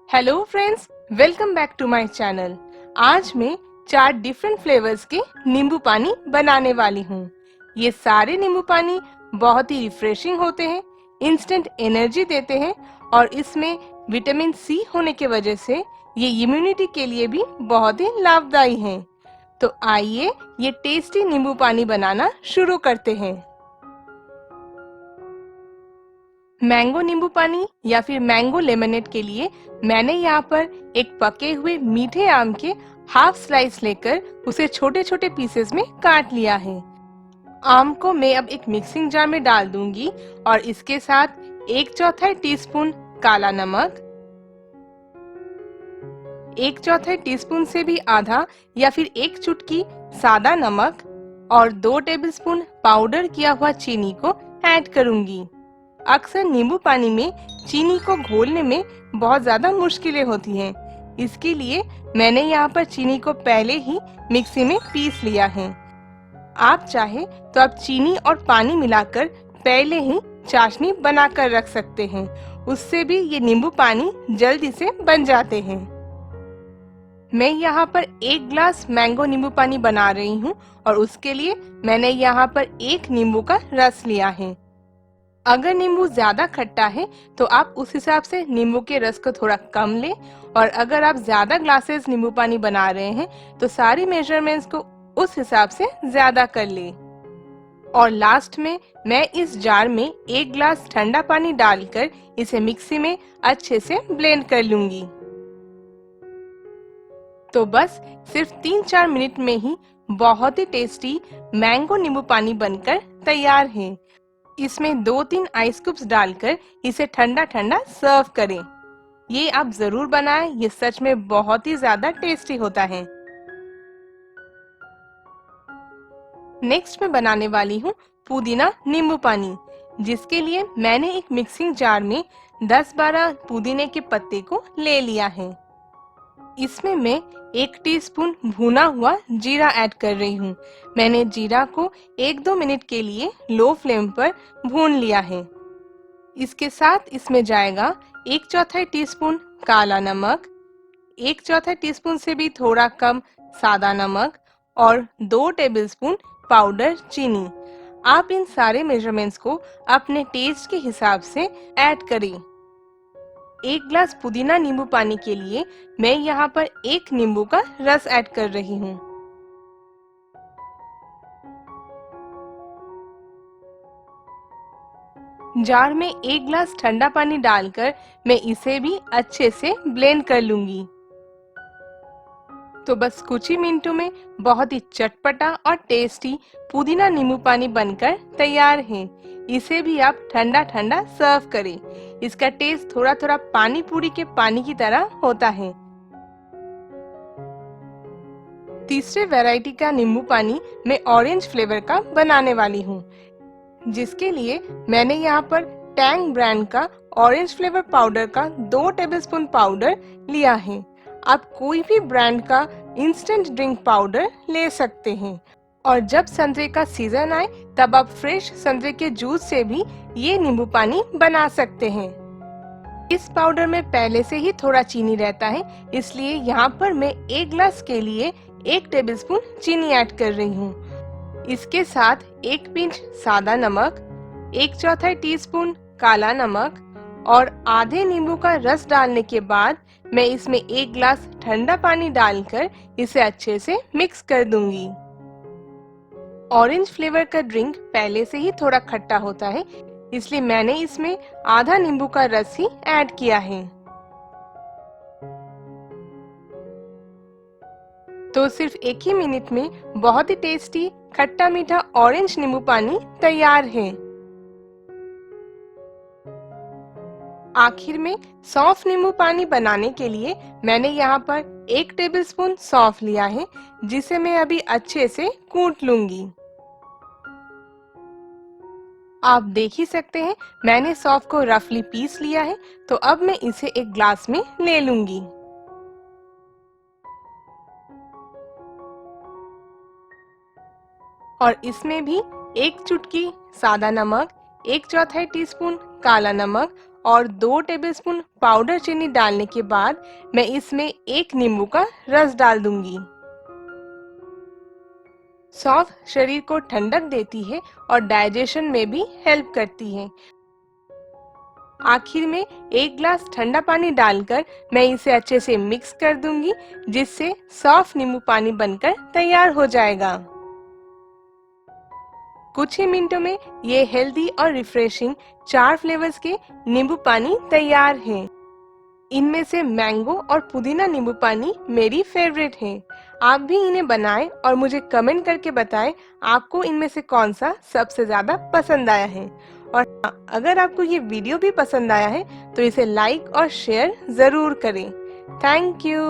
Hello friends, welcome back to my channel. आज मैं 4 different flavours के नींबू पानी बनाने वाली हूँ। ये सारे नींबू पानी बहुत ही रिफ्रेशिंग होते हैं, इंस्टेंट एनर्जी देते हैं और इसमें विटामिन सी होने के वजह से ये इम्यूनिटी के लिए भी बहुत ही लाभदायी हैं। तो आइए ये टेस्टी नींबू पानी बनाना शुरू करते हैं। मैंगो नींबू पानी या फिर मैंगो लेमनेड के लिए मैंने यहाँ पर एक पके हुए मीठे आम के हाफ स्लाइस लेकर उसे छोटे छोटे पीसेस में काट लिया है। आम को मैं अब एक मिक्सिंग जार में डाल दूंगी और इसके साथ 1/4 टीस्पून काला नमक, 1/4 टीस्पून से भी आधा या फिर 1 चुटकी सादा नमक और 2 टेबलस्पून पाउडर किया हुआ चीनी को ऐड करूंगी। अक्सर नींबू पानी में चीनी को घोलने में बहुत ज्यादा मुश्किलें होती हैं, इसके लिए मैंने यहाँ पर चीनी को पहले ही मिक्सी में पीस लिया है। आप चाहे तो आप चीनी और पानी मिलाकर पहले ही चाशनी बनाकर रख सकते हैं, उससे भी ये नींबू पानी जल्दी से बन जाते हैं। मैं यहाँ पर 1 ग्लास मैंगो नींबू पानी बना रही हूँ और उसके लिए मैंने यहाँ पर 1 नींबू का रस लिया है। अगर नींबू ज्यादा खट्टा है तो आप उस हिसाब से नींबू के रस को थोड़ा कम लें, और अगर आप ज्यादा ग्लासेस नींबू पानी बना रहे हैं तो सारी मेजरमेंट्स को उस हिसाब से ज्यादा कर लें। और लास्ट में मैं इस जार में 1 ग्लास ठंडा पानी डालकर इसे मिक्सी में अच्छे से ब्लेंड कर लूंगी। तो बस सिर्फ 3-4 मिनट में ही बहुत ही टेस्टी मैंगो नींबू पानी बनकर तैयार है। इसमें 2-3 आइस क्यूब्स डालकर इसे ठंडा ठंडा सर्व करें। ये आप जरूर बनाएं, ये सच में बहुत ही ज्यादा टेस्टी होता है। नेक्स्ट मैं बनाने वाली हूँ पुदीना नींबू पानी, जिसके लिए मैंने एक मिक्सिंग जार में 10-12 पुदीने के पत्ते को ले लिया है। इसमें मैं 1 टीस्पून भुना हुआ जीरा ऐड कर रही हूँ। मैंने जीरा को 1-2 मिनट के लिए लो फ्लेम पर भून लिया है। इसके साथ इसमें जाएगा 1/4 टीस्पून काला नमक, 1/4 टीस्पून से भी थोड़ा कम सादा नमक और 2 टेबलस्पून पाउडर चीनी। आप इन सारे मेजरमेंट्स को अपने टेस्ट के हिसाब से ऐड करें। 1 ग्लास पुदीना नींबू पानी के लिए मैं यहाँ पर 1 नींबू का रस ऐड कर रही हूँ। जार में 1 ग्लास ठंडा पानी डालकर मैं इसे भी अच्छे से ब्लेंड कर लूंगी। तो बस कुछ ही मिनटों में बहुत ही चटपटा और टेस्टी पुदीना नींबू पानी बनकर तैयार है। इसे भी आप ठंडा ठंडा सर्व करें। इसका टेस्ट थोड़ा थोड़ा पानी पूरी के पानी की तरह होता है। तीसरे वैरायटी का नींबू पानी मैं ऑरेंज फ्लेवर का बनाने वाली हूँ, जिसके लिए मैंने यहाँ पर टैंग ब्रांड का ऑरेंज फ्लेवर पाउडर का 2 टेबलस्पून पाउडर लिया है। आप कोई भी ब्रांड का इंस्टेंट ड्रिंक पाउडर ले सकते हैं, और जब संतरे का सीजन आए तब आप फ्रेश संतरे के जूस से भी ये नींबू पानी बना सकते हैं। इस पाउडर में पहले से ही थोड़ा चीनी रहता है, इसलिए यहाँ पर मैं 1 ग्लास के लिए 1 टेबलस्पून चीनी ऐड कर रही हूँ। इसके साथ 1 पिंच सादा नमक, 1/4 टीस्पून काला नमक और आधे नींबू का रस डालने के बाद मैं इसमें 1 ग्लास ठंडा पानी डालकर इसे अच्छे से मिक्स कर दूंगी। ऑरेंज फ्लेवर का ड्रिंक पहले से ही थोड़ा खट्टा होता है, इसलिए मैंने इसमें आधा नींबू का रस ही ऐड किया है। तो सिर्फ 1 ही मिनट में बहुत ही टेस्टी खट्टा मीठा ऑरेंज नींबू पानी तैयार है। आखिर में सौंफ नींबू पानी बनाने के लिए मैंने यहाँ पर 1 टेबलस्पून सौंफ लिया है, जिसे मैं अभी अच्छे से कूट लूंगी। आप देख ही सकते हैं मैंने सौंफ को रफली पीस लिया है, तो अब मैं इसे एक ग्लास में ले लूंगी। और इसमें भी 1 चुटकी सादा नमक, 1/4 टीस्पून काला नमक और 2 टेबलस्पून पाउडर चीनी डालने के बाद मैं इसमें 1 नींबू का रस डाल दूंगी। सौंफ शरीर को ठंडक देती है और डाइजेशन में भी हेल्प करती है। आखिर में 1 ग्लास ठंडा पानी डालकर मैं इसे अच्छे से मिक्स कर दूंगी, जिससे सॉफ्ट नींबू पानी बनकर तैयार हो जाएगा। कुछ ही मिनटों में ये हेल्दी और रिफ्रेशिंग 4 फ्लेवर्स के नींबू पानी तैयार हैं। इनमें से मैंगो और पुदीना नींबू पानी मेरी फेवरेट है। आप भी इन्हें बनाएं और मुझे कमेंट करके बताएं आपको इनमें से कौन सा सबसे ज्यादा पसंद आया है। और हाँ, अगर आपको ये वीडियो भी पसंद आया है तो इसे लाइक और शेयर जरूर करें। Thank you.